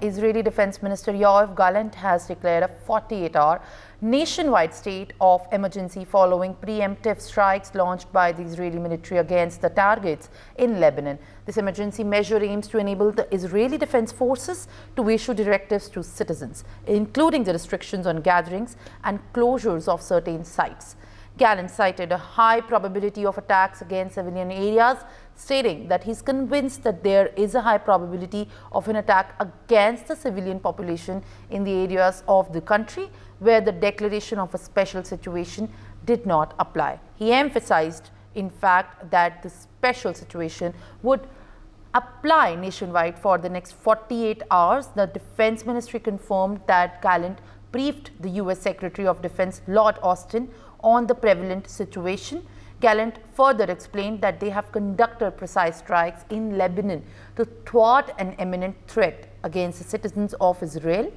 Israeli Defense Minister Yoav Gallant has declared a 48-hour nationwide state of emergency following preemptive strikes launched by the Israeli military against the targets in Lebanon. This emergency measure aims to enable the Israeli Defense Forces to issue directives to citizens, including the restrictions on gatherings and closures of certain sites. Gallant cited a high probability of attacks against civilian areas, stating that he's convinced that there is a high probability of an attack against the civilian population in the areas of the country where the declaration of a special situation did not apply. He emphasized, in fact, that the special situation would apply nationwide for the next 48 hours. The Defense Ministry confirmed that Gallant briefed the U.S. Secretary of Defense Lord Austin on the prevalent situation. Gallant further explained that they have conducted precise strikes in Lebanon to thwart an imminent threat against the citizens of Israel,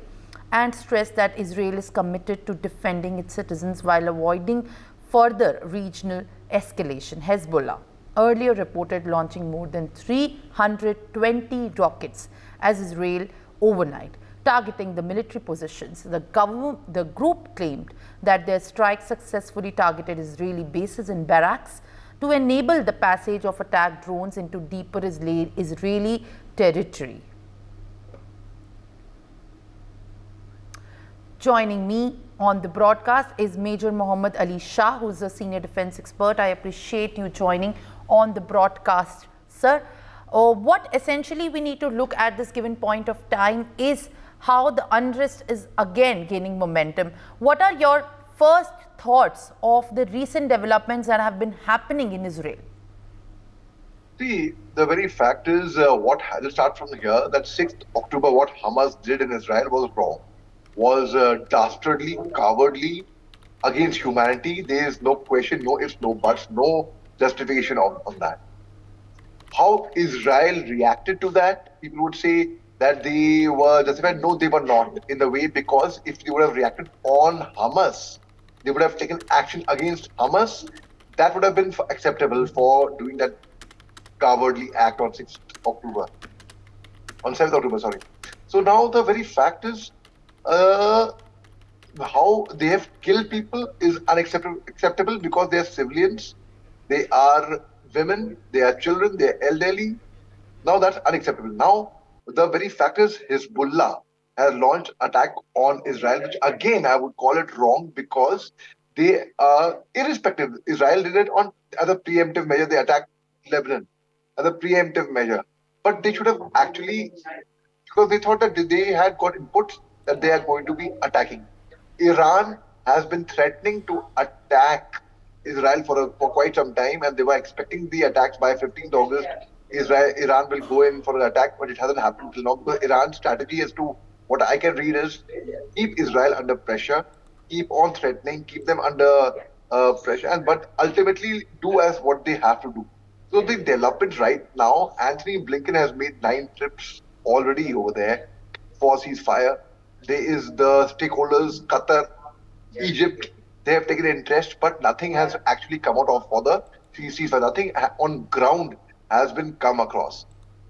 and stressed that Israel is committed to defending its citizens while avoiding further regional escalation. Hezbollah earlier reported launching more than 320 rockets as Israel overnight, targeting the military positions. The group claimed that their strike successfully targeted Israeli bases and barracks to enable the passage of attack drones into deeper Israeli territory. Joining me on the broadcast is Major Mohammad Ali Shah, who is a senior defense expert. I appreciate you joining on the broadcast, sir. What essentially we need to look at this given point of time is how the unrest is again gaining momentum. What are your first thoughts of the recent developments that have been happening in Israel? See, the very fact is, let's start from here, that 6th October, what Hamas did in Israel was wrong, was dastardly, cowardly, against humanity. There is no question, no ifs, no buts, no justification on that. How Israel reacted to that, people would say that they were justified. No, they were not in the way, because if they would have reacted on Hamas, they would have taken action against Hamas. That would have been acceptable for doing that cowardly act on 6th October. On 7th October, sorry. So now the very fact is, how they have killed people is unacceptable, because they are civilians, they are women, they are children, they are elderly. Now that's unacceptable. Now the very fact is, Hezbollah has launched attack on Israel, which again I would call it wrong, because they are irrespective. Israel did it as a preemptive measure. They attacked Lebanon as a preemptive measure, but they should have actually, because they thought that they had got inputs that they are going to be attacking. Iran has been threatening to attack Israel for quite some time, and they were expecting the attacks by 15th August. Iran will go in for an attack, but it hasn't happened till now, because Iran's strategy is to, what I can read is, keep Israel under pressure, keep on threatening, keep them under pressure, but ultimately do as what they have to do. So the developments right now, Anthony Blinken has made 9 trips already over there for ceasefire. There is the stakeholders, Qatar, Egypt, they have taken interest, but nothing has actually come out of for the ceasefire. Nothing on ground has been come across.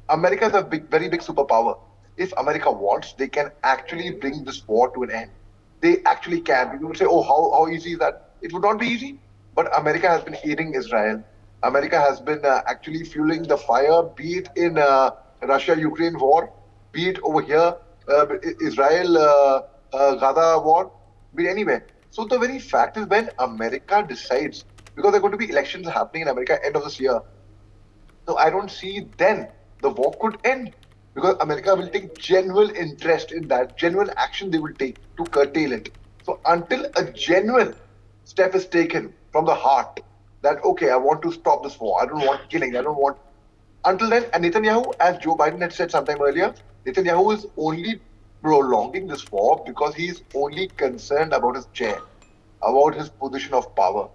America is a very big superpower. If America wants, they can actually bring this war to an end. They actually can. People would say, oh, how easy is that? It would not be easy, but America has been aiding Israel. America has been actually fueling the fire, be it in Russia-Ukraine war, be it over here, Israel-Gaza war, be it anywhere. So the very fact is, when America decides, because there are going to be elections happening in America end of this year, so I don't see then the war could end, because America will take genuine interest in that, genuine action they will take to curtail it. So until a genuine step is taken from the heart, that, okay, I want to stop this war, I don't want killing, I don't want... Until then, and Netanyahu, as Joe Biden had said sometime earlier, Netanyahu is only prolonging this war because he is only concerned about his chair, about his position of power.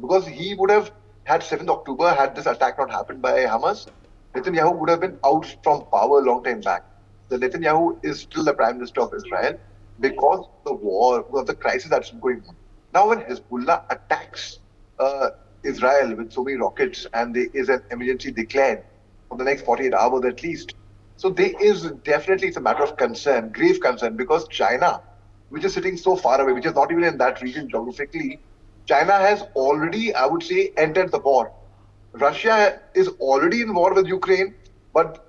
Because he would have had 7th October, had this attack not happened by Hamas, Netanyahu would have been out from power a long time back. The Netanyahu is still the Prime Minister of Israel because of the war, because of the crisis that's going on. Now when Hezbollah attacks Israel with so many rockets, and there is an emergency declared for the next 48 hours at least, So there is definitely, it's a matter of concern, grave concern, because China, which is sitting so far away, which is not even in that region geographically, China has already, I would say, entered the war. Russia is already in war with Ukraine, but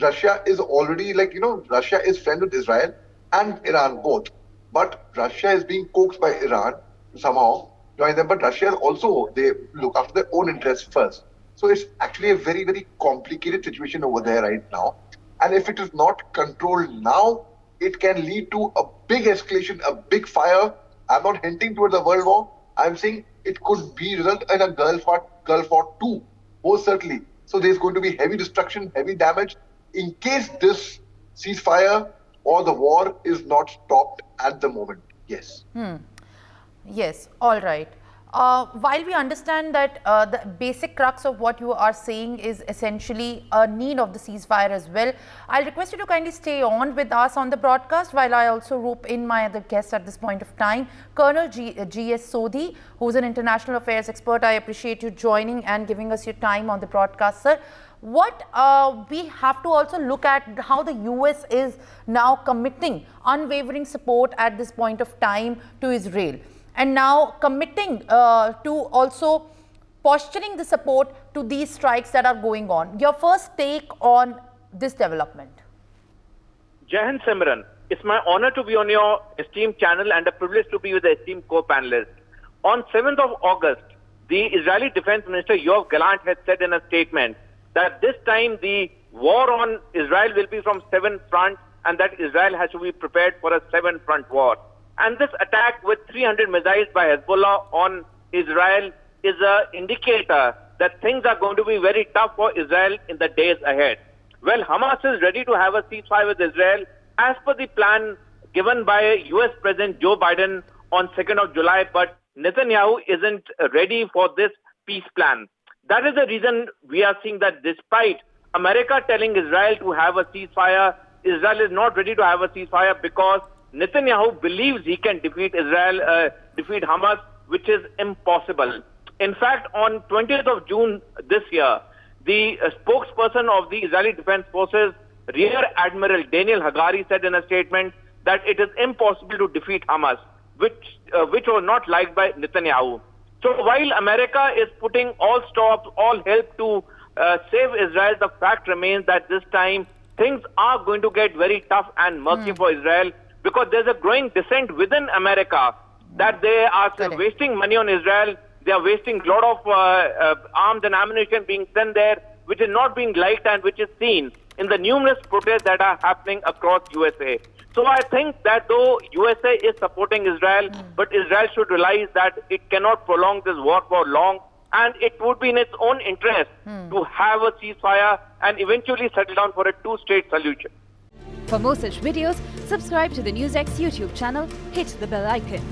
Russia is already Russia is friends with Israel and Iran both. But Russia is being coaxed by Iran to somehow join them. But Russia is also, they look after their own interests first. So it's actually a very, very complicated situation over there right now. And if it is not controlled now, it can lead to a big escalation, a big fire. I'm not hinting towards a world war. I'm saying it could be result in a Gulf War 2, most certainly. So there's going to be heavy destruction, heavy damage in case this ceasefire or the war is not stopped at the moment. Yes. Yes, all right. While we understand that the basic crux of what you are saying is essentially a need of the ceasefire as well, I'll request you to kindly stay on with us on the broadcast while I also rope in my other guest at this point of time, Colonel G.S. Sodhi, who's an international affairs expert. I appreciate you joining and giving us your time on the broadcast, sir. What we have to also look at how the US is now committing unwavering support at this point of time to Israel, and now committing to also posturing the support to these strikes that are going on. Your first take on this development? Jai Hind, Simran. It's my honor to be on your esteemed channel and a privilege to be with the esteemed co-panelist. On 7th of August, the Israeli Defense Minister Yoav Gallant had said in a statement that this time the war on Israel will be from 7 fronts and that Israel has to be prepared for a 7-front war. And this attack with 300 missiles by Hezbollah on Israel is an indicator that things are going to be very tough for Israel in the days ahead. Well, Hamas is ready to have a ceasefire with Israel as per the plan given by US President Joe Biden on 2nd of July, but Netanyahu isn't ready for this peace plan. That is the reason we are seeing that despite America telling Israel to have a ceasefire, Israel is not ready to have a ceasefire because Netanyahu believes he can defeat Hamas, which is impossible. In fact, on 20th of June this year, the spokesperson of the Israeli Defense Forces, Rear Admiral Daniel Hagari, said in a statement that it is impossible to defeat Hamas, which was not liked by Netanyahu. So while America is putting all stops, all help to save Israel, the fact remains that this time things are going to get very tough and murky for Israel, because there's a growing dissent within America that they are wasting money on Israel. They are wasting a lot of arms and ammunition being sent there, which is not being liked and which is seen in the numerous protests that are happening across USA. So I think that though USA is supporting Israel, but Israel should realize that it cannot prolong this war for long, and it would be in its own interest to have a ceasefire and eventually settle down for a two-state solution. For more such videos, subscribe to the NewsX YouTube channel, hit the bell icon.